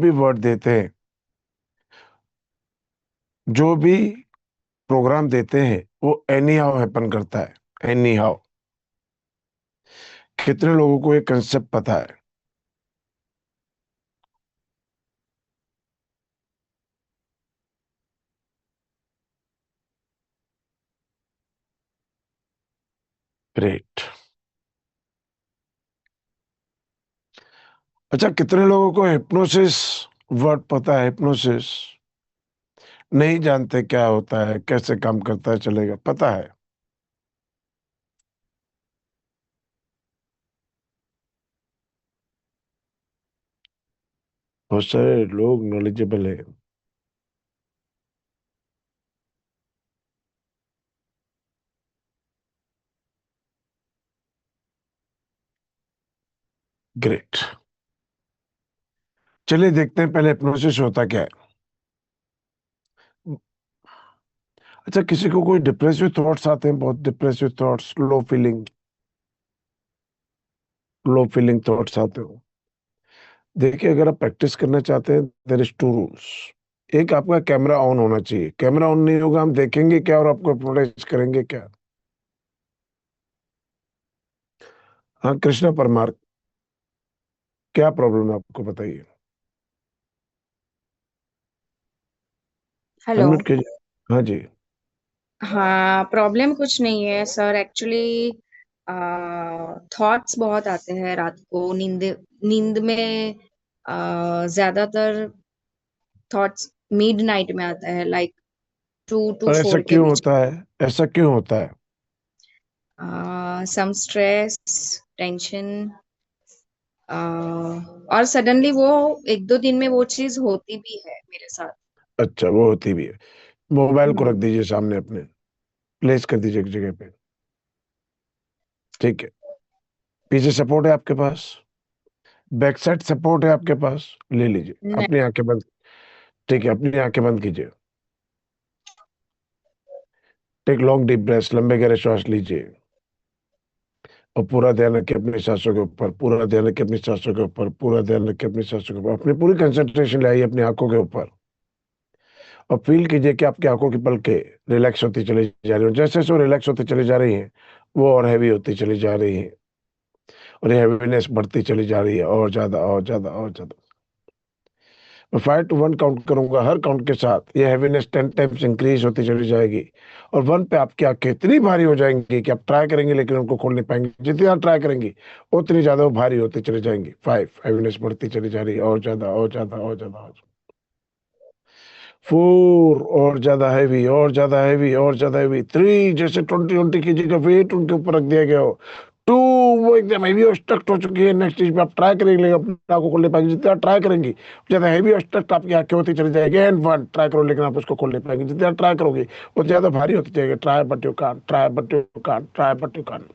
भी वर्ड देते हैं, जो भी प्रोग्राम देते हैं, वो एनी हाउ हैपन करता है। Any how. कितने लोगों को ये कंसेप्ट पता है? ग्रेट। अच्छा, कितने लोगों को हिप्नोसिस वर्ड पता है? हिप्नोसिस नहीं जानते क्या होता है, कैसे काम करता है, चलेगा, पता है? बहुत सारे लोग नॉलेजेबल है। ग्रेट। चलिए देखते हैं पहले हिप्नोसिस होता क्या है। अच्छा, किसी को कोई डिप्रेसिव थॉट्स आते हैं, बहुत डिप्रेसिव थॉट्स, लो फीलिंग थॉट्स आते हो? देखिए, अगर आप प्रैक्टिस करना चाहते हैं, देयर इज टू रूल्स। एक, आपका कैमरा ऑन होना चाहिए। कैमरा ऑन नहीं होगा, हम देखेंगे क्या और आपको अप्रोच करेंगे क्या? हाँ, कृष्णा परमार, क्या प्रॉब्लम है आपको, बताइए। हेलो। अनम्यूट कीजिए। हाँ जी। हाँ, प्रॉब्लम कुछ नहीं है सर। एक्चुअली थॉट्स बहुत आते हैं रात को नींद नींद में। ज्यादातर थॉट्स मिड नाइट में आता है, लाइक 2 to और ऐसा 4 के क्यों बीच। होता है? ऐसा क्यों होता है? सम स्ट्रेस, टेंशन, और सडनली वो 1-2 दिन में वो चीज होती भी है मेरे साथ। अच्छा, वो होती भी है। मोबाइल को रख हम्म। दीजिए सामने अपने, प्लेस कर दीजिए एक जगह पे। ठीक है। पीछे सपोर्ट है आपके पास? बैक साइड सपोर्ट है आपके पास? ले लीजिए, नहीं। अपनी आंखें बंद। ठीक है, अपनी आंखें बंद कीजिए। टेक लॉन्ग डीप ब्रेथ, लंबे गहरे श्वास लीजिए। और पूरा ध्यान रखिए अपनी सांसों के ऊपर, पूरा ध्यान रखिए अपनी सांसों के ऊपर, पूरा ध्यान रखिए अपनी सांसों के ऊपर। अपनी पूरी कंसंट्रेशन लाइए अपनी आंखों के ऊपर। और फील कीजिए कि आपकी आंखों की पलकें रिलैक्स होती चली जा रही हैं। जैसे जैसे वो रिलैक्स होती चली जा रही हैं, वो और हैवी होती चली जा रही हैं। और ये हैवीनेस बढ़ती चली जा रही है, और ज्यादा और ज्यादा और ज्यादा। मैं 5 to 1 काउंट करूंगा, हर काउंट के साथ ये हैवीनेस 10 टाइम्स इंक्रीज होती चली जाएगी। और 1 पे आपकी आंखें इतनी भारी हो जाएंगी कि आप ट्राई करेंगे लेकिन उनको खोल नहीं पाएंगे। जितनी आप ट्राई करेंगी, उतनी ज्यादा वो भारी होती चली जाएंगी। 5, हैवीनेस बढ़ती चली जा रही है, और ज्यादा और ज्यादा और ज्यादा और ज्यादा। 4, और ज्यादा हैवी और ज्यादा हैवी और ज्यादा हैवी। 3, जैसे 20-20 केजी का वेट उनके ऊपर रख दिया गया हो। 2, वो एकदम हैवी और स्टक हो चुकी है। नेक्स्ट स्टेज पे आप ट्राई करेंगे लेकिन अपने आप को खोल नहीं पाएंगे। जितना ट्राई करेंगी, ज्यादा हैवी और स्टक आपकी आंखें होती चली जाएगी। एंड 1, ट्राई करो लेकिन आप उसको खोल नहीं पाएंगे। जितना ट्राई करोगे, वो ज्यादा भारी होती जाएगी। Try but you can't, try but you can't, try but you can't.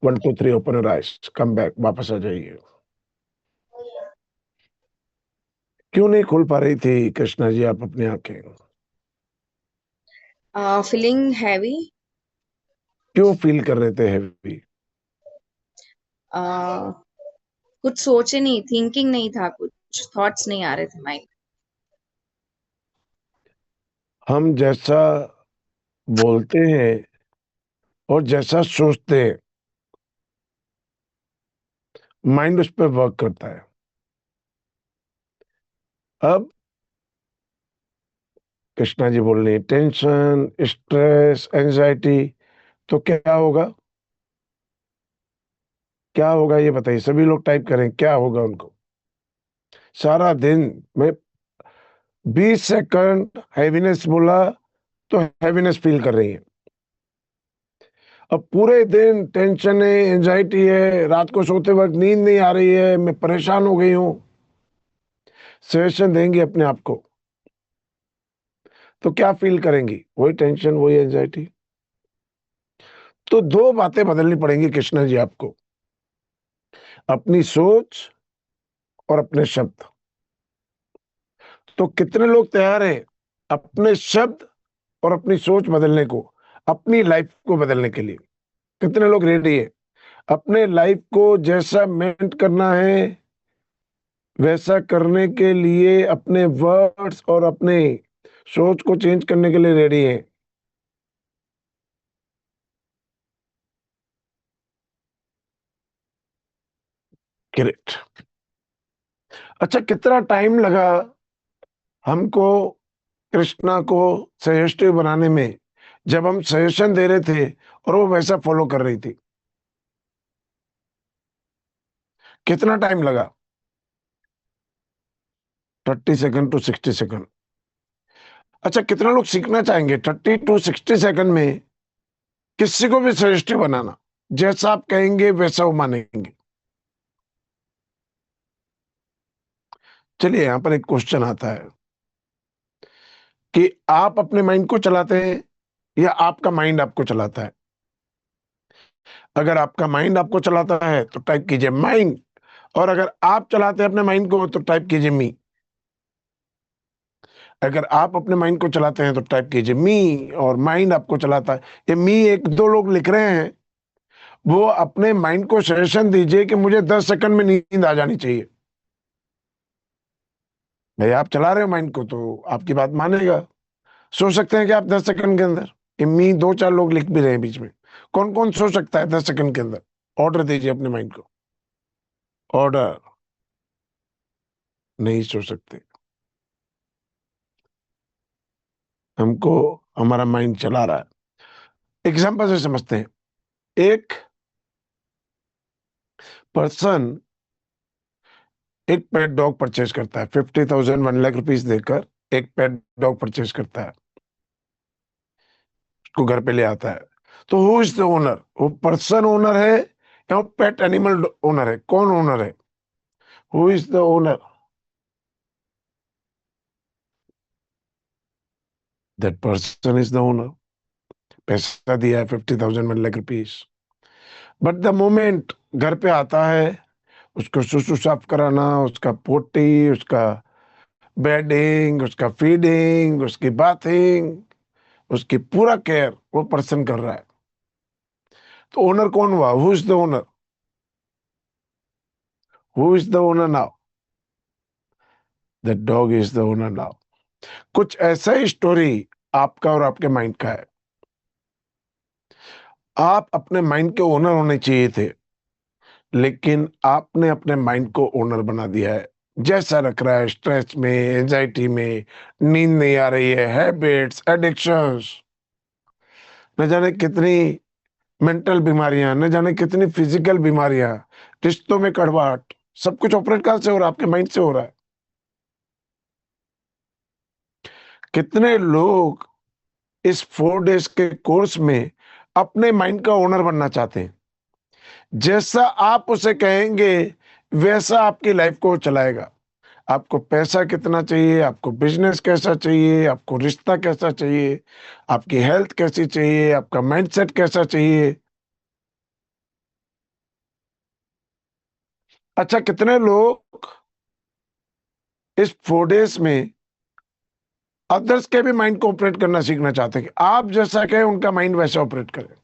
1 2 3, open your eyes, come back, वापस आ जाइए। क्यों नहीं खोल पा रही थी कृष्णा जी आप अपनी आंखें? Feeling heavy. क्यों फील कर रहे थे हैवी? कुछ सोचे नहीं, थिंकिंग नहीं था, कुछ थॉट्स नहीं आ रहे थे माइंड। हम जैसा बोलते हैं और जैसा सोचते हैं, माइंड उस पर वर्क करता है। अब कृष्णा जी बोल रही हैं, टेंशन, स्ट्रेस, एंजाइटी, तो क्या होगा? क्या होगा ये बताइए, सभी लोग टाइप करें, क्या होगा उनको? सारा दिन में 20 सेकंड हैवीनेस बोला तो हैवीनेस फील कर रही है। अब पूरे दिन टेंशन है, एंजाइटी है, रात को सोते वक्त नींद नहीं आ रही है, मैं परेशान हो गई हूं। सजेशन देंगी अपने आप को, तो क्या फील करेंगी? वही टेंशन, वही एंजाइटी। तो दो बातें बदलनी पड़ेंगी कृष्णा जी आपको, अपनी सोच और अपने शब्द। तो कितने लोग तैयार हैं अपने शब्द और अपनी सोच बदलने को, अपनी लाइफ को बदलने के लिए? कितने लोग रेडी है अपने लाइफ को जैसा मेंट करना है, वैसा करने के लिए अपने वर्ड्स और अपने सोच को चेंज करने के लिए रेडी हैं। ग्रेट। अच्छा, कितना टाइम लगा हमको कृष्णा को सजेस्टिव बनाने में, जब हम सजेशन दे रहे थे और वो वैसा फॉलो कर रही थी? कितना टाइम लगा? 30 सेकंड टू 60 सेकंड। अच्छा, कितना लोग सीखना चाहेंगे 30 टू 60 सेकंड में किसी को भी सजेस्टिव बनाना? जैसा आप कहेंगे वैसा वो मानेंगे। चलिए, यहां पर एक क्वेश्चन आता है कि आप अपने माइंड को चलाते हैं या आपका माइंड आपको चलाता है? अगर आपका माइंड आपको चलाता है तो टाइप कीजिए माइंड, और अगर आप चलाते हैं अपने माइंड को तो टाइप कीजिए मी। अगर आप अपने माइंड को चलाते हैं तो टाइप कीजिए मी, और माइंड आपको चलाता है। ये मी एक दो लोग लिख रहे हैं, वो अपने माइंड को सजेशन दीजिए कि मुझे 10 सेकंड में नींद आ जानी चाहिए। भाई, आप चला रहे हो माइंड को तो आपकी बात मानेगा। सोच सकते हैं कि आप 10 सेकंड के अंदर, ये मी दो चार लोग लिख भी रहे हैं बीच में। कौन कौन सोच सकता है 10 सेकंड के अंदर? ऑर्डर दीजिए अपने माइंड को। ऑर्डर। नहीं सोच सकते। हमको हमारा माइंड चला रहा है। एग्जाम्पल से समझते हैं। एक पर्सन एक पेट डॉग परचेज करता है, 50,000 1 लाख रुपीस देकर एक पेट डॉग परचेज करता है, उसको घर पे ले आता है। तो हु इज द ओनर? वो पर्सन ओनर है या वो पेट एनिमल ओनर है? कौन ओनर है? Who is the owner? That person is the owner. पैसा दिया है 50,000 1 lakh rupees, but the moment घर पे आता है, उसको सुसु साफ कराना, उसका पोटी, उसका बेडिंग, उसका फीडिंग, उसकी बाथिंग, उसकी पूरा केयर वो पर्सन कर रहा है। तो ओनर कौन हुआ? Who is the owner? Who is the owner now? The dog is the owner now. कुछ ऐसा ही स्टोरी आपका और आपके माइंड का है। आप अपने माइंड के ओनर होने चाहिए थे, लेकिन आपने अपने माइंड को ओनर बना दिया है। जैसा रख रहा है, स्ट्रेस में, एंजाइटी में, नींद नहीं आ रही है, हैबिट्स, एडिक्शंस, न जाने कितनी मेंटल बीमारियां, न जाने कितनी फिजिकल बीमारियां, रिश्तों में कड़वाहट, सब कुछ ऑपरेट कहां से हो रहा है? आपके माइंड से हो रहा है। कितने लोग इस 4 डेज के कोर्स में अपने माइंड का ओनर बनना चाहते हैं? जैसा आप उसे कहेंगे वैसा आपकी लाइफ को चलाएगा। आपको पैसा कितना चाहिए, आपको बिजनेस कैसा चाहिए, आपको रिश्ता कैसा चाहिए, आपकी हेल्थ कैसी चाहिए, आपका माइंडसेट कैसा चाहिए। अच्छा, कितने लोग इस 4 डेज में अदर्स के भी माइंड को ऑपरेट करना सीखना चाहते हैं कि आप जैसा कहें उनका माइंड वैसा ऑपरेट करे?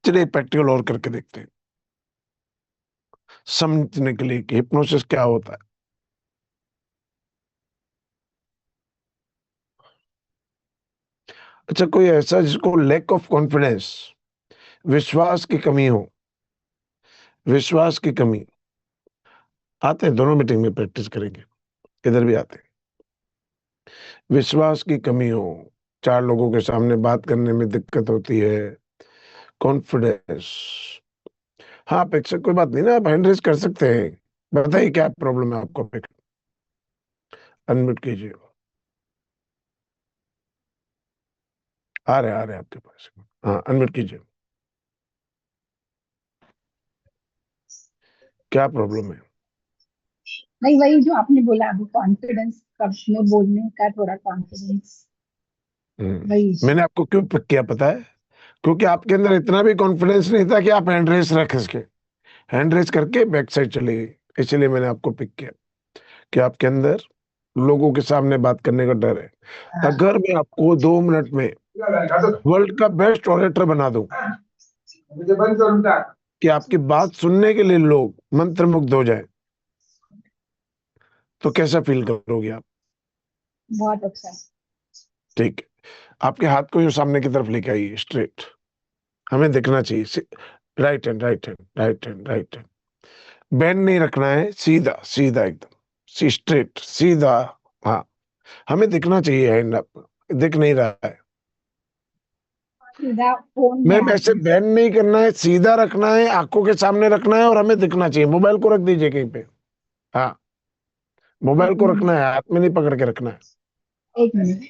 चलिए प्रैक्टिकल और करके देखते हैं, समझने के लिए कि हिप्नोसिस क्या होता है। अच्छा, कोई ऐसा जिसको लैक ऑफ कॉन्फिडेंस, विश्वास की कमी हो, विश्वास की कमी, आते हैं दोनों मीटिंग में प्रैक्टिस करेंगे, इधर भी आते हैं। विश्वास की कमी हो, चार लोगों के सामने बात करने में दिक्कत होती है, कॉन्फिडेंस। हाँ अपेक्षा, कोई बात नहीं ना, आप हैंड रेज कर सकते हैं। बताइए क्या प्रॉब्लम है आपको? अनम्यूट कीजिए। आ रहे आपके पास। हाँ, अनम्यूट कीजिए। क्या प्रॉब्लम है? नहीं, वही जो आपने बोला अभी, कॉन्फिडेंस कब में बोलने का, थोड़ा कॉन्फिडेंस, वही मैंने आपको क्यों पिक किया पता है? क्योंकि आपके अंदर इतना भी कॉन्फिडेंस नहीं था कि आप हैंड रेस रख सके। हैंड रेस करके बैक साइड चले गई, इसलिए मैंने आपको पिक किया कि आपके अंदर लोगों के सामने बात करने का डर है। हाँ। अगर मैं आपको 2 मिनट में वर्ल्ड का बेस्ट ऑरेटर बना दूं कि आपकी बात सुनने के लिए लोग मंत्रमुग्ध हो जाए, तो कैसा फील करोगे आप? बहुत अच्छा। ठीक है, आपके हाथ को यूं सामने की तरफ लेके आइए, स्ट्रेट, हमें दिखना चाहिए। Right hand, right hand, right hand, right hand. Bend नहीं रखना है, सीधा सीधा एकदम, स्ट्रेट सीधा। हाँ, हमें दिखना चाहिए हैंड, आप दिख नहीं रहा है। सीधा फोन में मैं हाथ वैसे बेंड नहीं करना है, सीधा रखना है, आंखों के सामने रखना है और हमें दिखना चाहिए। मोबाइल को रख दीजिए कहीं पे। हाँ, मोबाइल एक को मिनट, रखना है, हाथ में नहीं पकड़ के रखना है। एक मिनट।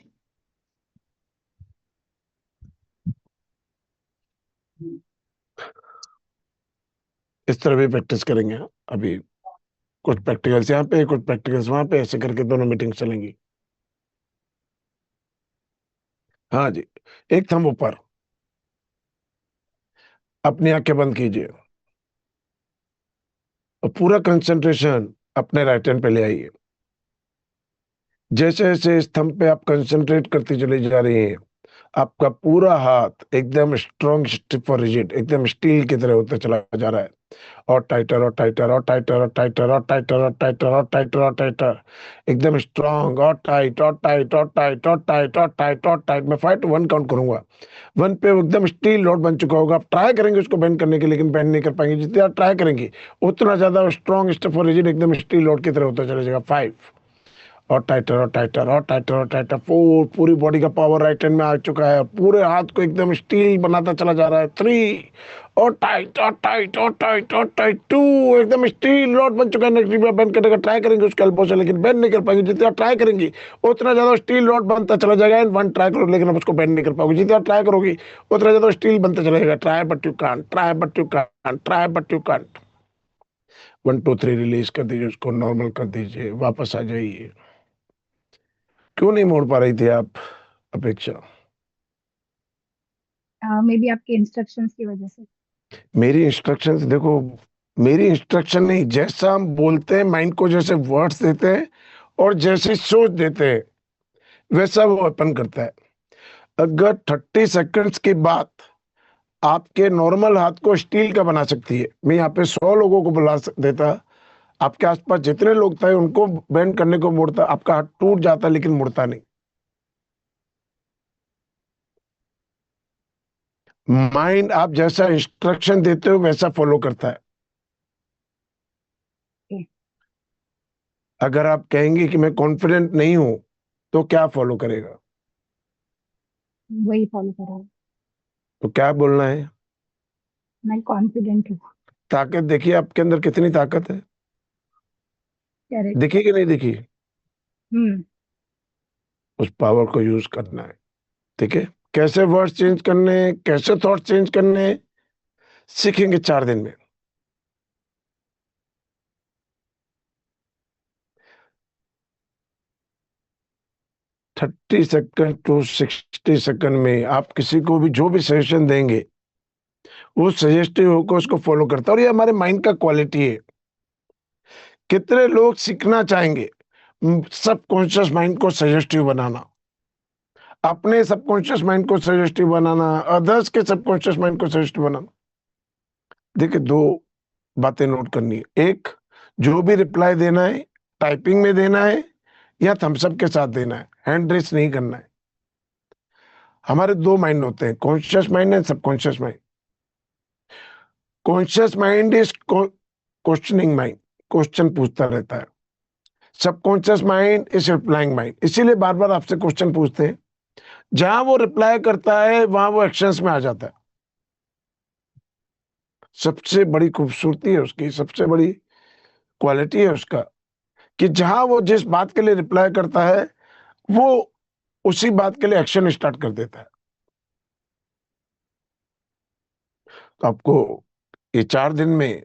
इस तरह भी प्रैक्टिस करेंगे अभी। कुछ प्रैक्टिकल्स यहाँ पे, कुछ प्रैक्टिकल्स वहां पे, ऐसे करके दोनों मीटिंग चलेंगी। हाँ जी, एक थंब ऊपर, अपनी आंखें बंद कीजिए और पूरा कंसंट्रेशन अपने राइट हैंड पे ले आइए। जैसे जैसे इस थंब पे आप कंसंट्रेट करती चली जा रही हैं, आपका पूरा हाथ एकदम स्ट्रॉन्ग, स्टिफ और रिजिड, एकदम स्टील की तरह होता चला जा रहा है। और टाइटर और टाइटर और टाइटर और टाइटर और टाइटर और टाइटर और टाइटर और टाइटर, एकदम स्ट्रांग और टाइट और टाइट और टाइट और टाइट और टाइट और टाइट। मैं 5 to 1 काउंट करूंगा। 1 पे वो एकदम स्टील लोड बन चुका होगा। आप ट्राई करेंगे उसको बेंड करने की, लेकिन बेंड नहीं कर पाएंगे। जितने आप ट्राई करेंगे उतना ज्यादा स्ट्रॉन्ग, स्टिफ और रिजिड, एकदम स्टील लोड की तरह होता चला जाएगा। 5 और टाइटर और टाइटर और टाइटर और टाइटर। 4, पूरी बॉडी का पावर राइट हैंड में आ चुका है, पूरे हाथ को एकदम स्टील बनाता चला जा रहा है। 3 और टाइट और टाइट और टाइट और टाइट। 2, एकदम स्टील रॉड बन चुका है। नेक्स्ट बार बेंड करने का ट्राई करेंगे उसके एल्बो से, लेकिन बेंड नहीं कर पाएंगे। जितना ट्राई करेंगे उतना ज्यादा स्टील रॉड बनता चला जाएगा। एंड 1 ट्राई करो, लेकिन आप उसको बेंड नहीं कर पाओगे। जितना ट्राई करोगे उतना ज्यादा स्टील बनता चला जाएगा। Try but you can't, try but you can't, try but you can't. 1 2 3 release कर दीजिए, उसको नॉर्मल कर दीजिए, वापस आ जाइए। क्यों नहीं मोड़ पा रही थी आप अपेक्षा? मे बी आपके इंस्ट्रक्शंस की वजह से। मेरी इंस्ट्रक्शंस देखो, मेरी इंस्ट्रक्शन नहीं, जैसा हम बोलते हैं, माइंड को जैसे वर्ड्स देते हैं और जैसे सोच देते हैं, वैसा वो ओपन करता है। अगर 30 सेकंड्स के बाद आपके नॉर्मल हाथ को स्टील का बना सकती है, मैं यहाँ पे 100 लोगों को बुला देता, आपके आसपास जितने लोग थे उनको बेंड करने को मोड़ता, आपका हाथ टूट जाता लेकिन मुड़ता नहीं। माइंड आप जैसा इंस्ट्रक्शन देते हो वैसा फॉलो करता है। अगर आप कहेंगे कि मैं कॉन्फिडेंट नहीं हूं, तो क्या फॉलो करेगा? वही फॉलो कर रहा हूँ। तो क्या बोलना है? मैं कॉन्फिडेंट हूँ। ताकत देखिए आपके अंदर कितनी ताकत है, करेक्ट। दिखी कि नहीं दिखी? हम्म। उस पावर को यूज करना है। ठीक है, कैसे वर्ड चेंज करने, कैसे थॉट चेंज करने, सीखेंगे 4 दिन में। 30 सेकंड टू 60 सेकंड में आप किसी को भी जो भी सजेशन देंगे, वो सजेस्टिव होकर उसको फॉलो करता है। और ये हमारे माइंड का क्वालिटी है। कितने लोग सीखना चाहेंगे सबकॉन्शियस माइंड को सजेस्टिव बनाना, अपने सबकॉन्शियस माइंड को सजेस्टिव बनाना, अदर्स के सबकॉन्शियस माइंड को सजेस्टिव बनाना। देखिए, 2 बातें नोट करनी है। एक, जो भी रिप्लाई देना है, टाइपिंग में देना है या थम्स अप के साथ देना है, हैंड रेस नहीं करना है। हमारे 2 माइंड होते हैं, conscious mind and subconscious mind. Conscious mind is questioning mind, question पूछता रहता है। Subconscious mind is replying mind, इसीलिए बार बार आपसे क्वेश्चन पूछते हैं। जहां वो रिप्लाई करता है वहां वो एक्शंस में आ जाता है। सबसे बड़ी खूबसूरती है उसकी, सबसे बड़ी क्वालिटी है उसका, कि जहां वो जिस बात के लिए रिप्लाई करता है, वो उसी बात के लिए एक्शन स्टार्ट कर देता है। तो आपको ये 4 दिन में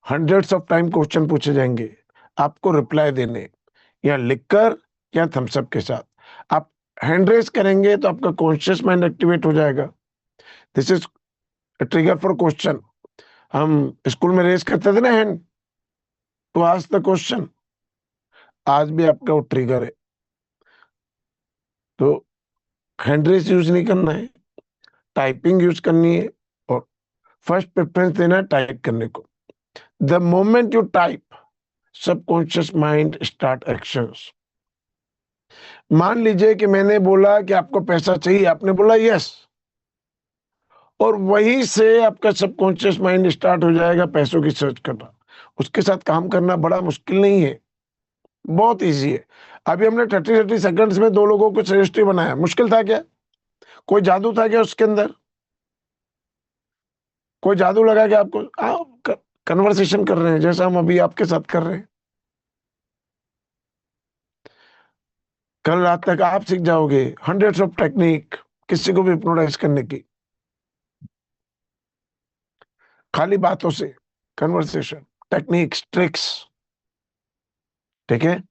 हंड्रेड्स ऑफ टाइम क्वेश्चन पूछे जाएंगे, आपको रिप्लाई देने, या लिखकर या थम्सअप के साथ। आप हैंड रेस करेंगे तो आपका कॉन्शियस माइंड एक्टिवेट हो जाएगा। This is trigger for question. हम स्कूल में रेस करते थे ना, hand to ask the question, आज भी आपका वो ट्रिगर है। तो हैंड रेस यूज नहीं करना है, टाइपिंग यूज करनी है। और फर्स्ट प्रेफरेंस देना है टाइप करने को। The moment you type, subconscious mind start actions. मान लीजिए कि मैंने बोला कि आपको पैसा चाहिए, आपने बोला यस, और वहीं से आपका सबकॉन्शियस माइंड स्टार्ट हो जाएगा पैसों की सर्च करना। उसके साथ काम करना बड़ा मुश्किल नहीं है, बहुत इजी है। अभी हमने 30 सेकंड्स में दो लोगों को सजेस्टिव बनाया, मुश्किल था क्या? कोई जादू था क्या उसके अंदर? कोई जादू लगा कि आपको आप कन्वर्सेशन कर रहे हैं जैसा हम अभी आपके साथ कर रहे हैं। कल रात तक आप सीख जाओगे हंड्रेड्स ऑफ टेक्निक किसी को भी हिप्नोटाइज करने की, खाली बातों से, कन्वर्सेशन, टेक्निक्स, ट्रिक्स। ठीक है,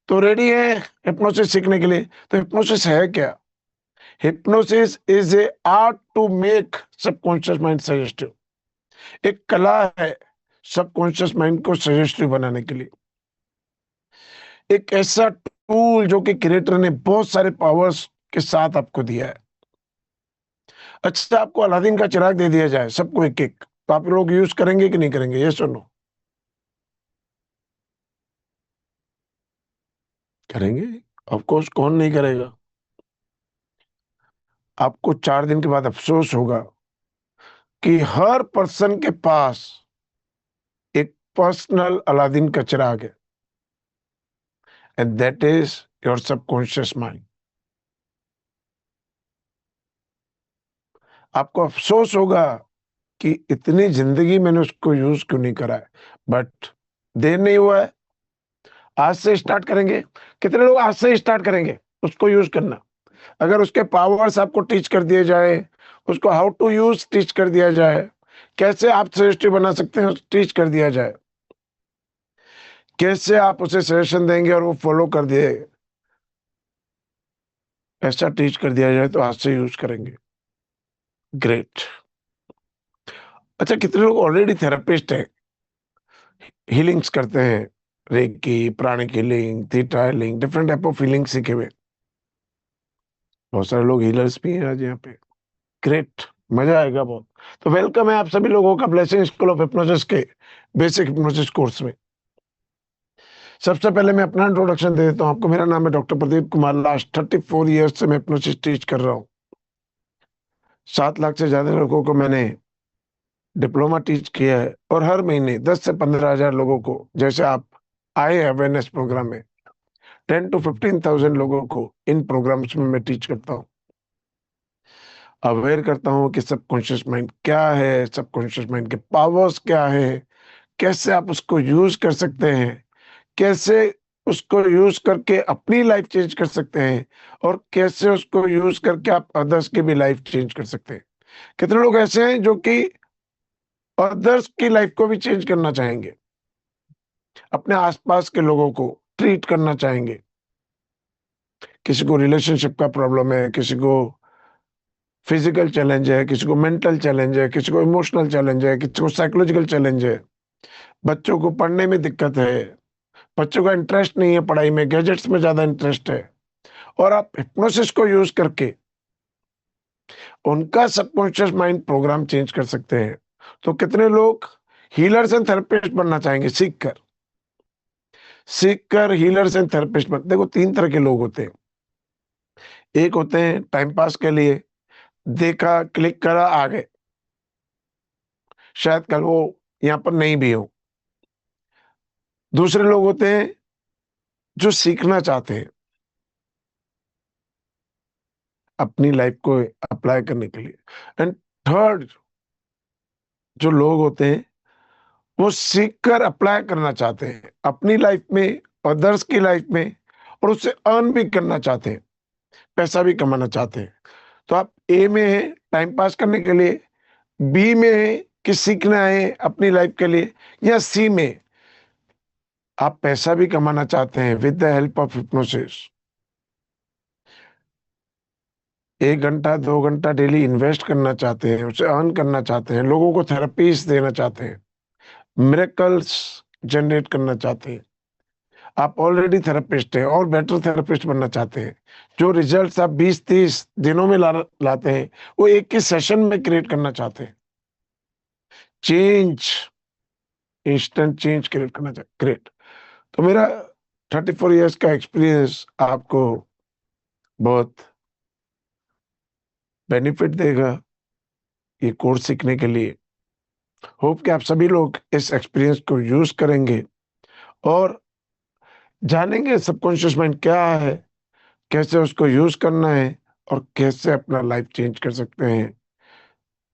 तो रेडी है हिप्नोसिस सीखने के लिए? तो हिप्नोसिस है क्या? Hypnosis is a art to make subconscious mind suggestive. एक कला है सबकॉन्शियस माइंड को सजेस्टिव बनाने के लिए। एक ऐसा टूल जो कि क्रिएटर ने बहुत सारे पावर्स के साथ आपको दिया है। अच्छा, आपको अलादीन का चिराग दे दिया जाए सबको एक एक, तो आप लोग यूज करेंगे कि नहीं करेंगे? ये सुनो, करेंगे ऑफ कोर्स, कौन नहीं करेगा। आपको 4 दिन के बाद अफसोस होगा कि हर पर्सन के पास एक पर्सनल अलादीन का चिराग है, and that is your subconscious mind. आपको अफसोस होगा कि इतनी जिंदगी मैंने उसको यूज क्यों नहीं करा है, बट देर नहीं हुआ है, आज से स्टार्ट करेंगे। कितने लोग आज से स्टार्ट करेंगे उसको यूज करना? अगर उसके पावर्स आपको टीच कर दिए जाए, उसको हाउ टू यूज टीच कर दिया जाए, कैसे आप सजेस्टिव बना सकते हैं टीच कर दिया जाए, कैसे आप उसे सजेशन देंगे और वो फॉलो कर दिए, ऐसा टीच कर दिया जाए तो आज से यूज करेंगे। ग्रेट। अच्छा, कितने लोग ऑलरेडी थेरेपिस्ट हैं, हीलिंग्स करते हैं, reiki, pranic healing, theta healing, different type of healing सीखे हुए? बहुत सारे लोग हीलर्स भी हैं आज यहाँ पे। ग्रेट, मजा आएगा बहुत। तो वेलकम है आप सभी लोगों का ब्लेसिंग स्कूल ऑफ हिप्नोसिस के बेसिक हिप्नोसिस कोर्स में। सबसे पहले मैं अपना इंट्रोडक्शन दे देता हूँ आपको। मेरा नाम है doctor Pradeep Kumar. Last 34 years से मैं हिप्नोसिस टीच कर रहा हूँ। 7 लाख से ज्यादा लोगों को मैंने डिप्लोमा टीच किया है, और हर महीने 10 से 15 हजार लोगों को, जैसे आप आए अवेयरनेस प्रोग्राम में, 10 to 15,000 लोगों को इन प्रोग्राम्स में मैं टीच करता हूँ, अवेयर करता हूँ कि सबकॉन्शियस माइंड क्या है, सबकॉन्शियस माइंड के पावर्स क्या है, कैसे आप उसको यूज कर सकते हैं, कैसे उसको यूज करके अपनी लाइफ चेंज कर सकते हैं, और कैसे उसको यूज करके आप अदर्स की भी लाइफ चेंज कर सकते हैं। कितने लोग ऐसे हैं जो कि अदर्स की लाइफ को भी चेंज करना चाहेंगे, अपने आसपास के लोगों को ट्रीट करना चाहेंगे? किसी को रिलेशनशिप का प्रॉब्लम है, किसी को फिजिकल चैलेंज है, किसी को मेंटल चैलेंज है, किसी को इमोशनल चैलेंज है, किसी को साइकोलॉजिकल चैलेंज है, बच्चों को पढ़ने में दिक्कत है, बच्चों का इंटरेस्ट नहीं है पढ़ाई में, गैजेट्स में ज्यादा इंटरेस्ट है, और आप हिप्नोसिस को यूज करके उनका सबकॉन्शियस माइंड प्रोग्राम चेंज कर सकते हैं। तो कितने लोग हीलर्स एंड थेरेपिस्ट बनना चाहेंगे? सीख कर हीलर्स एंड थेरेपिस्ट बन। देखो, 3 तरह के लोग होते हैं। एक होते हैं टाइम पास के लिए, देखा, क्लिक करा, आ गए, शायद कल वो यहाँ पर नहीं भी हो। दूसरे लोग होते हैं जो सीखना चाहते हैं अपनी लाइफ को अप्लाई करने के लिए। एंड थर्ड जो लोग होते हैं वो सीख कर अप्लाई करना चाहते हैं अपनी लाइफ में, अदर्स की लाइफ में, और उससे अर्न भी करना चाहते हैं, पैसा भी कमाना चाहते हैं। तो आप ए में है टाइम पास करने के लिए, बी में है कि सीखना है अपनी लाइफ के लिए, या सी में आप पैसा भी कमाना चाहते हैं with the help of hypnosis. 1 घंटा 2 घंटा डेली इन्वेस्ट करना चाहते हैं, उसे अर्न करना चाहते हैं, लोगों को थेरेपीज देना चाहते हैं, मिरेकल्स जनरेट करना चाहते हैं। आप ऑलरेडी थेरेपिस्ट हैं और बेटर थेरेपिस्ट बनना चाहते हैं। जो रिजल्ट्स आप 20-30 दिनों में लाते हैं वो एक ही सेशन में क्रिएट करना चाहते हैं। चेंज इंस्टेंट चेंज क्रिएट करना चाहिए। ग्रेट। तो मेरा 34 इयर्स का एक्सपीरियंस आपको बहुत बेनिफिट देगा ये कोर्स सीखने के लिए। होप कि आप सभी लोग इस एक्सपीरियंस को यूज करेंगे और जानेंगे सबकॉन्शियस माइंड क्या है, कैसे उसको यूज करना है और कैसे अपना लाइफ चेंज कर सकते हैं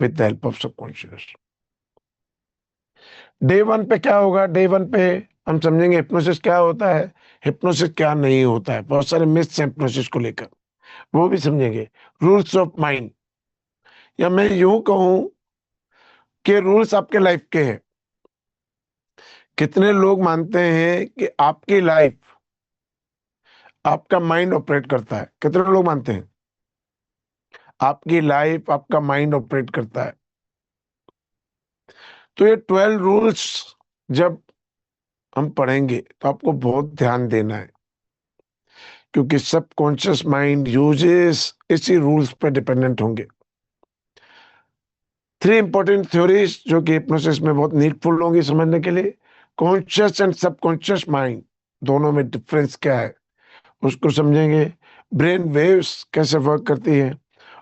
with the help of subconscious. Day 1 पे क्या होगा? डे 1 पे हम समझेंगे हिप्नोसिस क्या होता है, हिप्नोसिस क्या नहीं होता है, बहुत सारे मिथ्स हैं हिप्नोसिस को लेकर, वो भी समझेंगे। रूल्स ऑफ माइंड, या मैं यूं कहूं कि रूल्स आपके लाइफ के हैं। कितने लोग मानते हैं कि आपकी लाइफ आपका माइंड ऑपरेट करता है? कितने लोग मानते हैं आपकी लाइफ आपका माइंड ऑपरेट करता है? तो ये 12 रूल्स जब हम पढ़ेंगे तो आपको बहुत ध्यान देना है, क्योंकि सबकॉन्शियस माइंड यूजेस इसी रूल्स पर डिपेंडेंट होंगे। 3 इंपॉर्टेंट थ्योरीज जो कि हिप्नोसिस में बहुत नीडफुल होंगी समझने के लिए। कॉन्शियस एंड सबकॉन्शियस माइंड, दोनों में डिफरेंस क्या है उसको समझेंगे। ब्रेन वेव्स कैसे वर्क करती है,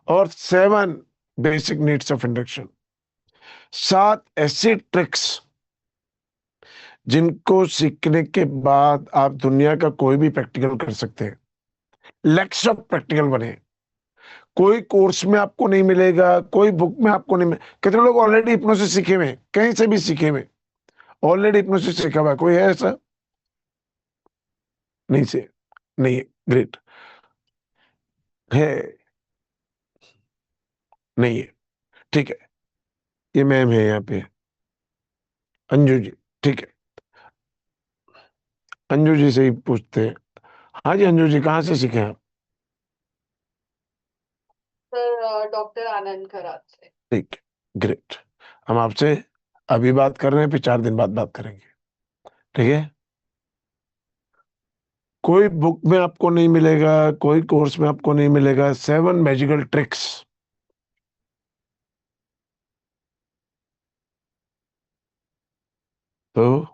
और 7 बेसिक नीड्स ऑफ इंडक्शन, 7 ऐसी ट्रिक्स जिनको सीखने के बाद आप दुनिया का कोई भी प्रैक्टिकल कर सकते हैं। लेक्स ऑफ प्रैक्टिकल बने, कोई कोर्स में आपको नहीं मिलेगा, कोई बुक में आपको नहीं मिलेगा। कितने लोग ऑलरेडी हिप्नोसिस सीखे हुए हैं, कहीं से भी सीखे हुए, ऑलरेडी हिप्नोसिस सीखा हुआ है? कोई है ऐसा? नहीं से नहीं है। ग्रेट। है? नहीं है। ठीक है, ये मैम है यहाँ पे, अंजू जी। ठीक है, अंजू जी से ही पूछते हैं। हाँ जी, अंजू जी कहाँ से सीखे आप? सर डॉक्टर आनंद खरात से। ठीक है, ग्रेट। हम आपसे अभी बात कर रहे हैं, फिर 4 दिन बाद बात करेंगे, ठीक है? कोई बुक में आपको नहीं मिलेगा, कोई कोर्स में आपको नहीं मिलेगा 7 मैजिकल ट्रिक्स। तो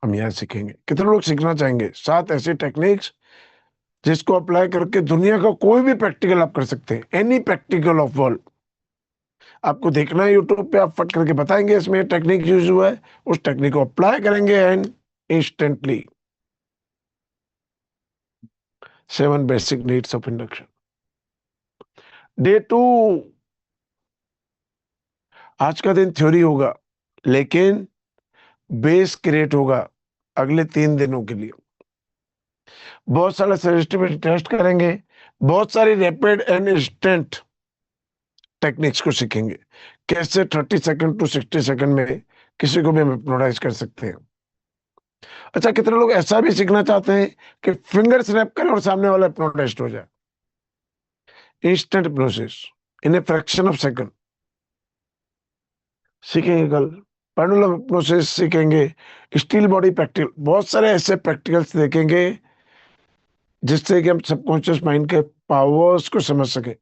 हम यहाँ सीखेंगे। कितने लोग सीखना चाहेंगे 7 ऐसे टेक्निक्स जिसको अप्लाई करके दुनिया का कोई भी प्रैक्टिकल आप कर सकते हैं, एनी प्रैक्टिकल ऑफ वर्ल्ड। आपको देखना है यूट्यूब पे, आप फट करके बताएंगे इसमें टेक्निक यूज हुआ है, उस टेक्निक को अप्लाई करेंगे and instantly 7 basic needs of induction. Day 2, आज का दिन थ्योरी होगा, लेकिन बेस क्रिएट होगा अगले 3 दिनों के लिए। बहुत सारे सेंसिटिविटी टेस्ट करेंगे, बहुत सारी रैपिड एंड इंस्टेंट टेक्निक्स को सीखेंगे, कैसे 30 सेकंड टू 60 सेकंड में किसी को भी हम हिप्नोटाइज कर सकते हैं। अच्छा, कितने लोग ऐसा भी सीखना चाहते हैं कि फिंगर स्नैप करें और सामने वाला हिप्नोटाइज्ड हो जाए? Instant hypnosis in a fraction of second सीखेंगे कल। पेंडुलम हिप्नोसिस सीखेंगे, स्टील बॉडी प्रैक्टिकल, बहुत सारे ऐसे प्रैक्टिकल्स देखेंगे जिससे कि हम सबकॉन्शियस माइंड के पावर्स को समझ सके।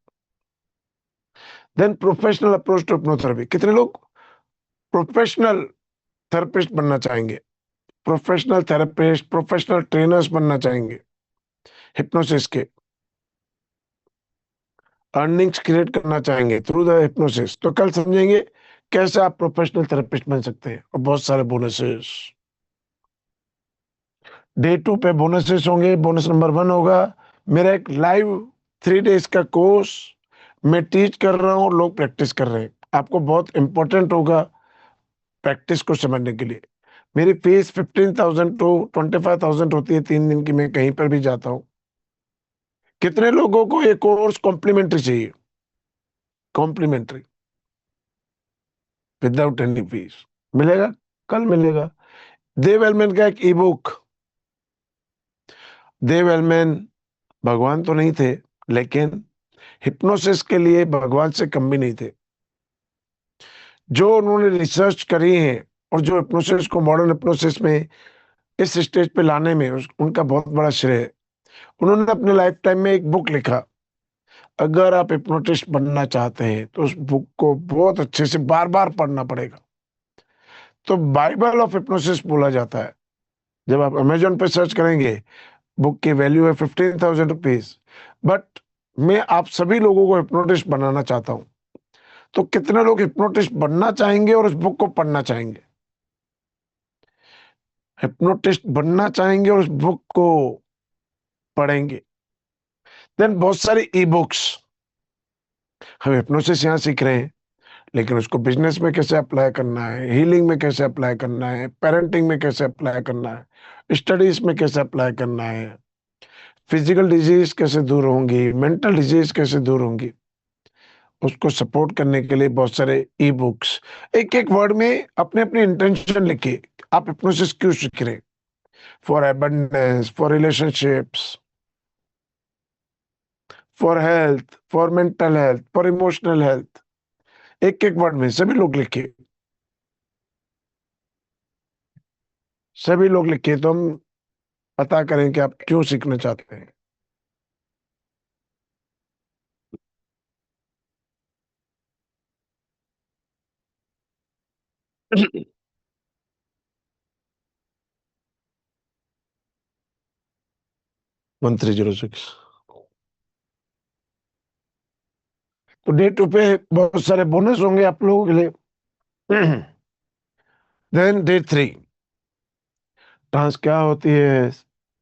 Then professional approach to hypnotherapy, कितने लोग प्रोफेशनल थेरेपिस्ट बनना चाहेंगे, प्रोफेशनल थेरेपिस्ट, प्रोफेशनल ट्रेनर्स बनना चाहेंगे हिप्नोसिस के, अर्निंग्स क्रिएट करना चाहेंगे थ्रू द हिप्नोसिस? तो कल समझेंगे कैसे आप प्रोफेशनल थेरेपिस्ट बन सकते हैं, और बहुत सारे बोनसेस। डे 2 पे बोनसेस होंगे। बोनस नंबर 1 होगा मेरा एक लाइव 3 डेज का कोर्स, मैं टीच कर रहा हूँ, लोग प्रैक्टिस कर रहे हैं। आपको बहुत इंपॉर्टेंट होगा प्रैक्टिस को समझने के लिए। मेरी फीस 15,000 टू 25,000 होती है 3 दिन की, मैं कहीं पर भी जाता हूँ। कितने लोगों को ये कोर्स कॉम्प्लीमेंट्री चाहिए? कॉम्प्लीमेंट्री विदाउट एनी फीस मिलेगा, कल मिलेगा। देव एलमैन का एक ई बुक, देव एलमैन भगवान तो नहीं थे, लेकिन हिप्नोसिस के लिए भगवान से कम भी नहीं थे। जो उन्होंने रिसर्च करी है और जो हिप्नोसिस को मॉडर्न हिप्नोसिस में इस स्टेज पे लाने में उनका बहुत बड़ा श्रेय है। उन्होंने अपने लाइफ टाइम में एक बुक लिखा। अगर आप हिप्नोटिस्ट बनना चाहते हैं तो उस बुक को बहुत अच्छे से बार बार पढ़ना पड़ेगा, तो बाइबल ऑफ हिप्नोसिस बोला जाता है। जब आप अमेजोन पे सर्च करेंगे, बुक की वैल्यू है 15,000 रुपीज, बट मैं आप सभी लोगों को हिप्नोटिस्ट बनाना चाहता हूं। तो कितने लोग हिप्नोटिस्ट बनना चाहेंगे और उस बुक को पढ़ना चाहेंगे? हिप्नोटिस्ट बनना चाहेंगे और उस बुक को पढ़ेंगे। देन बहुत सारी ई बुक्स, हम हिप्नोसिस यहाँ सीख रहे हैं, लेकिन उसको बिजनेस में कैसे अप्लाई करना है, हीलिंग में कैसे अप्लाई करना है, पेरेंटिंग में कैसे अप्लाई करना है, स्टडीज में कैसे अप्लाई करना है, फिजिकल डिजीज कैसे दूर होंगी, मेंटल डिजीज कैसे दूर होंगी, उसको सपोर्ट करने के लिए बहुत सारे ई बुक्स। एक एक वर्ड में अपने अपने इंटेंशन लिखिए, आप हिप्नोसिस क्यों सीख रहे हैं? For abundance, for relationships, for health, for mental health, for emotional health. एक एक वर्ड में सभी लोग लिखिए, सभी लोग लिखिए, तो हम पता करें कि आप क्यों सीखना चाहते हैं। वन 306। तो डे 2 पे बहुत सारे बोनस होंगे आप लोगों के लिए। देन डे 3, ट्रांस क्या होती है,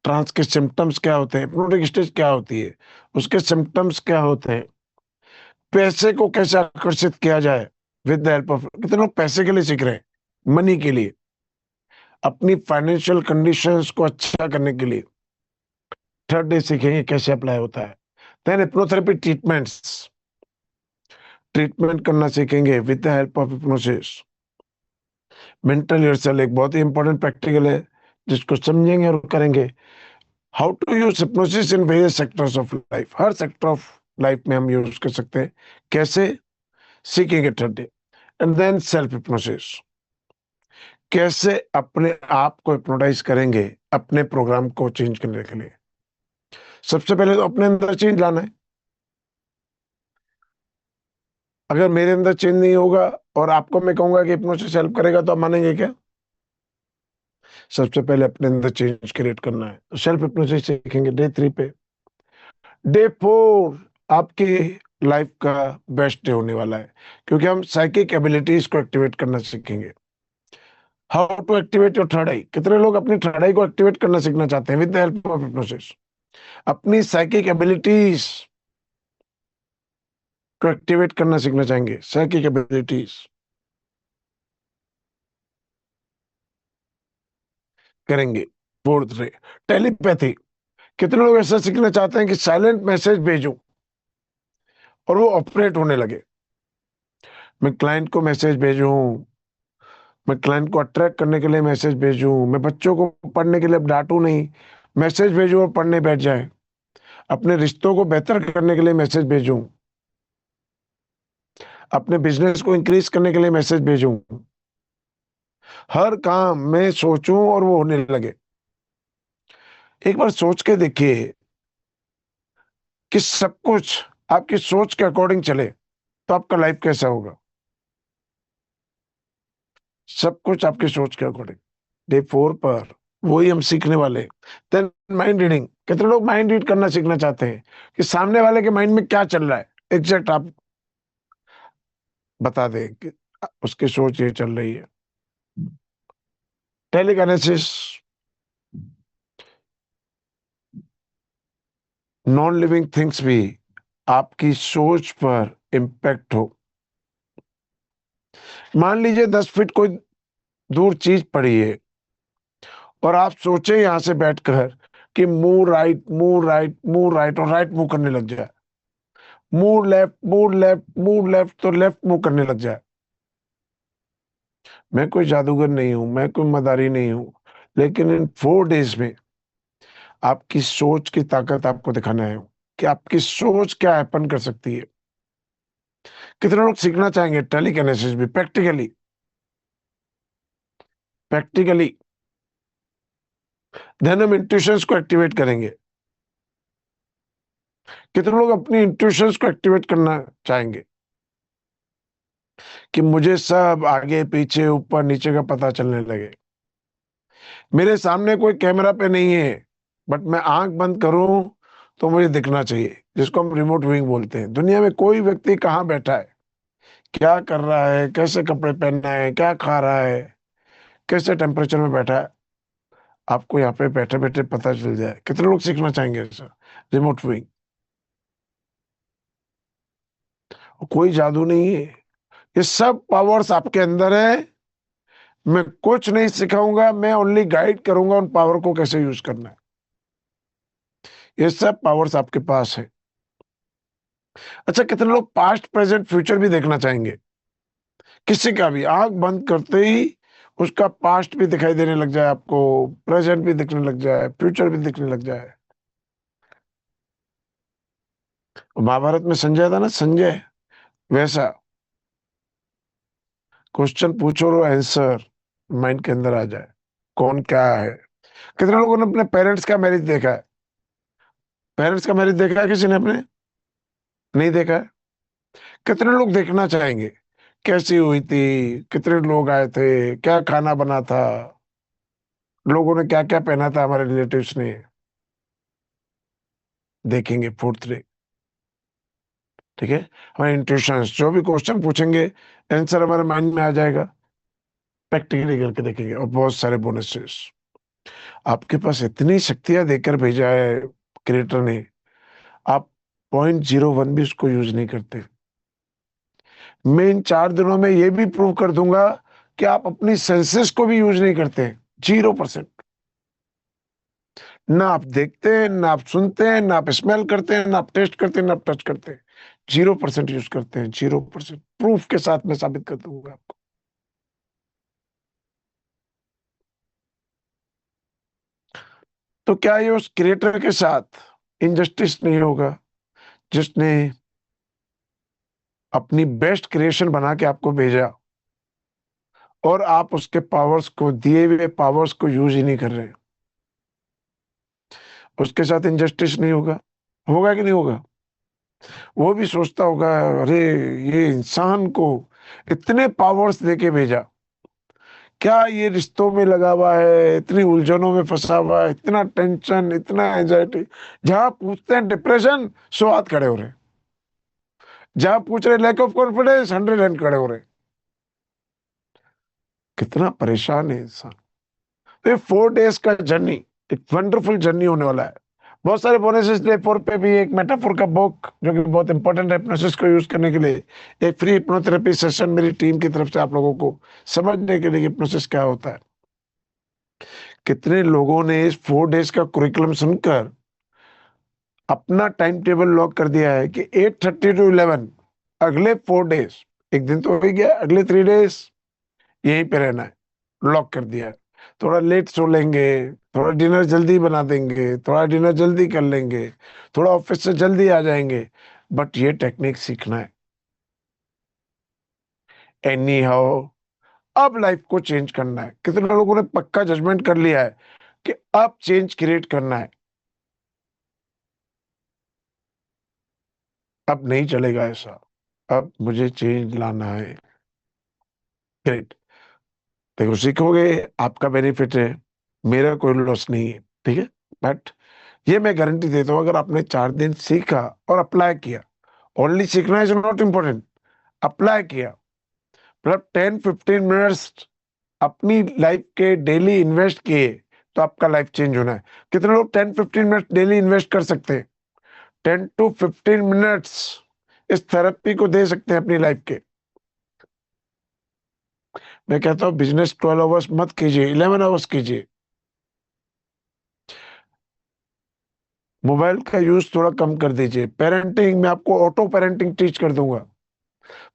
ट्रांस के सिम्टम्स क्या होते हैं, हिप्नोटिक स्टेज क्या होती है, उसके सिम्टम्स क्या होते हैं, पैसे को कैसे आकर्षित किया जाए विद द हेल्प ऑफ। कितने लोग पैसे के लिए सीख रहे हैं, मनी के लिए, अपनी फाइनेंशियल कंडीशंस को अच्छा करने के लिए। थर्ड डे सीखेंगे कैसे अप्लाई होता है। देन हिप्नोथेरेपी ट्रीटमेंट्स, ट्रीटमेंट करना सीखेंगे with the help of hypnosis. Mental rehearsal एक बहुत ही इंपॉर्टेंट प्रैक्टिकल है, जिसको समझेंगे और करेंगे। How to use hypnosis in various sectors of life, हर सेक्टर ऑफ लाइफ में हम यूज कर सकते हैं। कैसे सीखेंगे third day. And then self hypnosis, कैसे अपने आप को हिप्नोटाइज करेंगे अपने प्रोग्राम को चेंज करने के लिए। सबसे पहले तो अपने अंदर चेंज लाना है। अगर मेरे अंदर चेंज नहीं होगा और आपको मैं कहूंगा कि हिप्नोसिस हेल्प करेगा, तो आप मानेंगे क्या? सबसे पहले अपने अंदर चेंज क्रिएट करना है। तो सेल्फ हिप्नोसिस सीखेंगे डे 3 पे। डे 4 आपकी लाइफ का बेस्ट डे होने वाला है, क्योंकि हम साइकिक एबिलिटीज को एक्टिवेट करना सीखेंगे। How to activate your third eye. कितने लोग अपनी थर्ड आई को एक्टिवेट करना सीखना चाहते हैं with the help of hypnosis? अपनी साइकिक एबिलिटीज को एक्टिवेट करना सीखना चाहेंगे, साइकिक एबिलिटीज करेंगे। Fourth day telepathy. कितने लोग ऐसा सीखना चाहते हैं कि साइलेंट मैसेज भेजूं और वो ऑपरेट होने लगे? मैं क्लाइंट को मैसेज भेजूं, मैं क्लाइंट को अट्रैक्ट करने के लिए मैसेज भेजूं, मैं बच्चों को पढ़ने के लिए अब डांटूं नहीं, मैसेज भेजूं और पढ़ने बैठ जाए, अपने रिश्तों को बेहतर करने के लिए मैसेज भेजूं, अपने बिजनेस को इंक्रीज करने के लिए मैसेज भेजूं, हर काम में सोचूं और वो होने लगे। एक बार सोच के देखिए कि सब कुछ आपकी सोच के अकॉर्डिंग चले, तो आपका लाइफ कैसा होगा? सब कुछ आपकी सोच के अकॉर्डिंग। डे 4 पर वही हम सीखने वाले। Then mind reading. कितने लोग माइंड रीड करना सीखना चाहते हैं कि सामने वाले के माइंड में क्या चल रहा है, एग्जैक्ट आप बता दें कि उसकी सोच ये चल रही है। टेलीकाइनेसिस, नॉन लिविंग थिंग्स भी आपकी सोच पर इंपैक्ट हो। मान लीजिए 10 फीट कोई दूर चीज पड़ी है और आप सोचे यहां से बैठकर कि move right, move right, move right, और राइट मूव करने लग जाए, move left, move left, move left, तो लेफ्ट मूव करने लग जाए। मैं कोई जादूगर नहीं हूं, मैं कोई मदारी नहीं हूं, लेकिन इन 4 डेज में आपकी सोच की ताकत आपको दिखाना है कि आपकी सोच क्या हैपन कर सकती है। कितने लोग सीखना चाहेंगे टेलीकिनेसिस भी प्रैक्टिकली? प्रैक्टिकली देन हम इंट्यूशंस को एक्टिवेट करेंगे। कितने लोग अपनी इंट्यूशंस को एक्टिवेट करना चाहेंगे? कि मुझे सब आगे पीछे ऊपर नीचे का पता चलने लगे। मेरे सामने कोई कैमरा पे नहीं है, बट मैं आंख बंद करूं तो मुझे दिखना चाहिए, जिसको हम रिमोट व्यूइंग बोलते हैं। दुनिया में कोई व्यक्ति कहाँ बैठा है, क्या कर रहा है, कैसे कपड़े पहनना है, क्या खा रहा है, कैसे टेम्परेचर में बैठा है, आपको यहाँ पे बैठे बैठे पता चल जाए। कितने लोग सीखना चाहेंगे सर रिमोट व्यूइंग? कोई जादू नहीं है, ये सब पावर्स आपके अंदर है। मैं कुछ नहीं सिखाऊंगा, मैं ओनली गाइड करूंगा उन पावर को कैसे यूज करना है। ये सब पावर्स आपके पास है। अच्छा, कितने लोग पास्ट प्रेजेंट फ्यूचर भी देखना चाहेंगे? किसी का भी आंख बंद करते ही उसका पास्ट भी दिखाई देने लग जाए, आपको प्रेजेंट भी दिखने लग जाए, फ्यूचर भी दिखने लग जाए। महाभारत में संजय था ना, संजय, वैसा क्वेश्चन पूछो और आंसर माइंड के अंदर आ जाए, कौन क्या है। कितने लोगों ने अपने पेरेंट्स का मैरिज देखा है? पेरेंट्स का मैरिज देखा है किसी ने अपने? नहीं देखा है? कितने लोग देखना चाहेंगे कैसी हुई थी, कितने लोग आए थे, क्या खाना बना था, लोगों ने क्या क्या पहना था, हमारे रिलेटिव्स ने? देखेंगे फोर्थ डे। ठीक है, हमारे इंट्यूशंस जो भी क्वेश्चन पूछेंगे आंसर हमारे माइंड में आ जाएगा। प्रैक्टिकली करके देखेंगे, और बहुत सारे बोनसेस आपके पास इतनी शक्तियां देकर भेजा है क्रिएटर ने, आप 0.01 भी उसको यूज नहीं करते। मैं इन 4 दिनों में ये भी प्रूव कर दूंगा कि आप अपनी सेंसेस को भी यूज नहीं करते। 0%। ना आप देखते हैं, ना आप सुनते हैं, ना आप स्मेल करते हैं, ना आप टेस्ट करते हैं, ना आप टच करते हैं। 0% यूज करते हैं। 0% प्रूफ के साथ मैं साबित कर दूंगा आपको। तो क्या ये उस क्रिएटर के साथ इनजस्टिस नहीं होगा जिसने अपनी बेस्ट क्रिएशन बना के आपको भेजा और आप उसके पावर्स को, दिए हुए पावर्स को यूज ही नहीं कर रहे? उसके साथ इनजस्टिस नहीं होगा? होगा कि नहीं होगा? वो भी सोचता होगा, अरे ये इंसान को इतने पावर्स देके भेजा, क्या ये रिश्तों में लगा हुआ है, इतनी उलझनों में फंसा हुआ है, इतना टेंशन, इतना एंजाइटी। जहां पूछते हैं डिप्रेशन, 100 हाथ खड़े हो रहे। जहां पूछ रहे लैक ऑफ कॉन्फिडेंस, 100 हैंड खड़े हो रहे। कितना परेशान है इंसान। तो ये 4 डेज का जर्नी एक वंडरफुल जर्नी होने वाला है। बहुत सारे बोनसेस। डे 4 पे भी एक मेटाफोर का बुक जो कि बहुत इंपॉर्टेंट है हिप्नोसिस को यूज करने के लिए, एक फ्री हिप्नोथेरेपी सेशन मेरी टीम की तरफ से आप लोगों को समझने के लिए हिप्नोसिस क्या होता है। कितने लोगों ने इस 4 डेज का कुरिकुलम सुनकर अपना टाइम टेबल लॉक कर दिया है कि 8:30 to 11 अगले 4 डेज, एक दिन तो हो ही गया, अगले 3 डेज यहीं पे रहना है, लॉक कर दिया है। थोड़ा लेट सो लेंगे, थोड़ा डिनर जल्दी बना देंगे, थोड़ा डिनर जल्दी कर लेंगे, थोड़ा ऑफिस से जल्दी आ जाएंगे, बट ये टेक्निक सीखना है। एनी हाउ अब लाइफ को चेंज करना है। कितने लोगों ने पक्का जजमेंट कर लिया है कि अब चेंज क्रिएट करना है? अब नहीं चलेगा ऐसा, अब मुझे चेंज लाना है। ग्रेट। देखो, सीखोगे, आपका बेनिफिट है, मेरा कोई लॉस नहीं है। ठीक है, बट ये मैं गारंटी देता हूं, अगर आपने 4 दिन सीखा और अप्लाई किया, ओनली सीखना इज नॉट इम्पोर्टेंट, अप्लाई किया, मतलब 10-15 मिनट्स अपनी लाइफ के डेली इन्वेस्ट किए, तो आपका लाइफ चेंज होना है। कितने लोग 10-15 मिनट डेली इन्वेस्ट कर सकते हैं? 10 to 15 मिनट्स इस थेरेपी को दे सकते हैं अपनी लाइफ के। मैं कहता हूं बिजनेस 12 आवर्स मत कीजिए, 11 आवर्स कीजिए। मोबाइल का यूज थोड़ा कम कर दीजिए। पेरेंटिंग में आपको ऑटो पेरेंटिंग टीच कर दूंगा।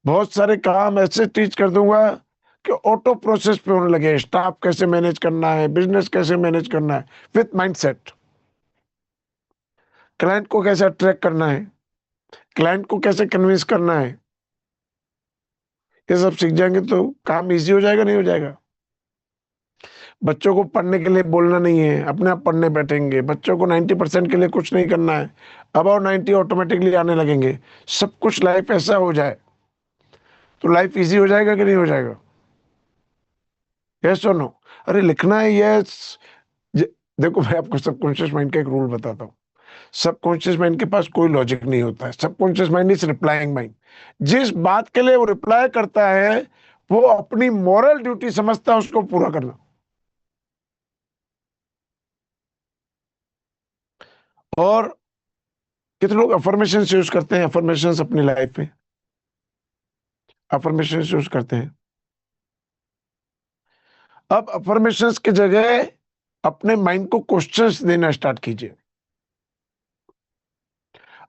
बहुत सारे काम ऐसे टीच कर दूंगा कि ऑटो प्रोसेस पे होने लगे। स्टाफ कैसे मैनेज करना है, बिजनेस कैसे मैनेज करना है विथ माइंडसेट, क्लाइंट को कैसे अट्रैक्ट करना है, क्लाइंट को कैसे कन्विंस करना है। ये सब सीख जाएंगे तो काम इजी हो जाएगा, नहीं हो जाएगा? बच्चों को पढ़ने के लिए बोलना नहीं है, अपने आप पढ़ने बैठेंगे। बच्चों को 90% के लिए कुछ नहीं करना है, अबाउट 90 ऑटोमेटिकली आने लगेंगे। सब कुछ लाइफ ऐसा हो जाए तो लाइफ इजी हो जाएगा कि नहीं हो जाएगा? यस और नो? अरे लिखना है, यस। देखो मैं आपको सबकॉन्शियस माइंड का एक रूल बताता हूँ। सबकॉन्शियस माइंड के पास कोई लॉजिक नहीं होता है। Subconscious mind is replying mind. जिस बात के लिए वो रिप्लाई करता है वो अपनी मॉरल ड्यूटी समझता है उसको पूरा करना। और कितने लोग अफर्मेशन यूज करते हैं? अफर्मेशन अपनी लाइफ में अफर्मेशन यूज करते हैं। अब अफर्मेशन की जगह अपने माइंड को क्वेश्चंस देना स्टार्ट कीजिए।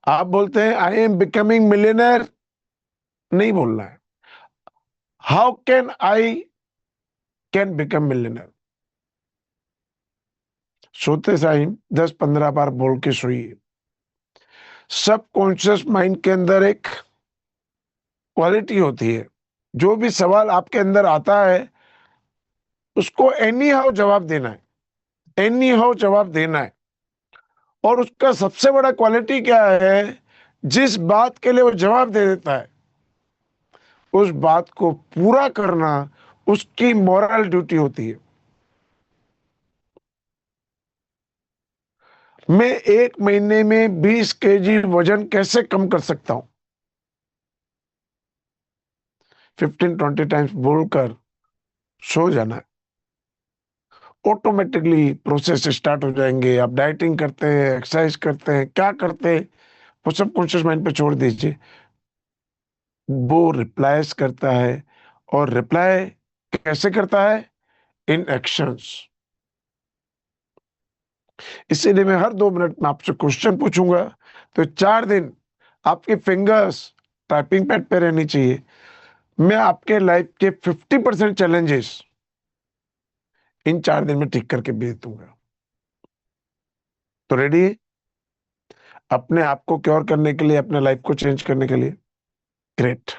आप बोलते हैं आई एम बिकमिंग मिलियनर, नहीं बोलना है how can I can become millionaire. सोते टाइम 10-15 बार बोल के सोइए। सबकॉन्शियस माइंड के अंदर एक क्वालिटी होती है, जो भी सवाल आपके अंदर आता है उसको एनी हाउ जवाब देना है, एनी हाउ जवाब देना है। और उसका सबसे बड़ा क्वालिटी क्या है? जिस बात के लिए वो जवाब दे देता है उस बात को पूरा करना उसकी मॉरल ड्यूटी होती है। मैं 1 महीने में 20 केजी वजन कैसे कम कर सकता हूं? 15-20 टाइम्स बोलकर सो जाना है। ऑटोमेटिकली प्रोसेस स्टार्ट हो जाएंगे। आप डाइटिंग करते हैं, एक्सरसाइज करते हैं, क्या करते हैं, वो सब कॉन्शियस माइंड पे छोड़ दीजिए। वो रिप्लाईज करता है। और रिप्लाई कैसे करता है? इन एक्शंस। इसीलिए मैं हर 2 मिनट में आपसे क्वेश्चन पूछूंगा, तो 4 दिन आपकी फिंगर्स टाइपिंग पैड पे रहनी चाहिए। मैं आपके लाइफ के 50% चैलेंजेस इन 4 दिन में ठीक करके भेज दूंगा। तो रेडी अपने आप को क्योर करने के लिए, अपने लाइफ को चेंज करने के लिए? ग्रेट।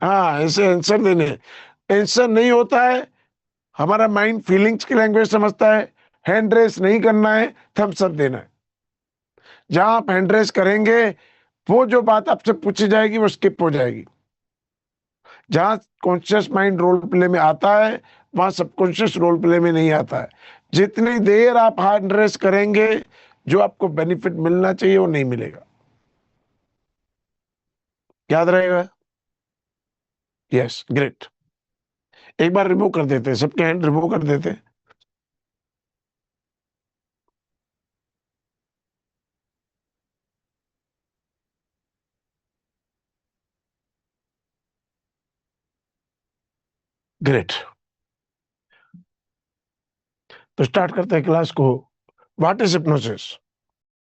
हाँ, ऐसे आंसर देने। आंसर नहीं होता है, हमारा माइंड फीलिंग्स की लैंग्वेज समझता है। हैंड रेस नहीं करना है, थम्स अप देना है। जहां आप हैंड रेस करेंगे वो जो बात आपसे पूछी जाएगी वो स्किप हो जाएगी। जहां कॉन्शियस माइंड रोल प्ले में आता है वहां सबकॉन्शियस रोल प्ले में नहीं आता है। जितनी देर आप हैंड रेस करेंगे जो आपको बेनिफिट मिलना चाहिए वो नहीं मिलेगा। याद रहेगा? Yes, great. एक बार रिमूव कर देते हैं, सबके हैंड रिमूव कर देते हैं। ग्रेट। तो स्टार्ट करते हैं क्लास को। What is hypnosis?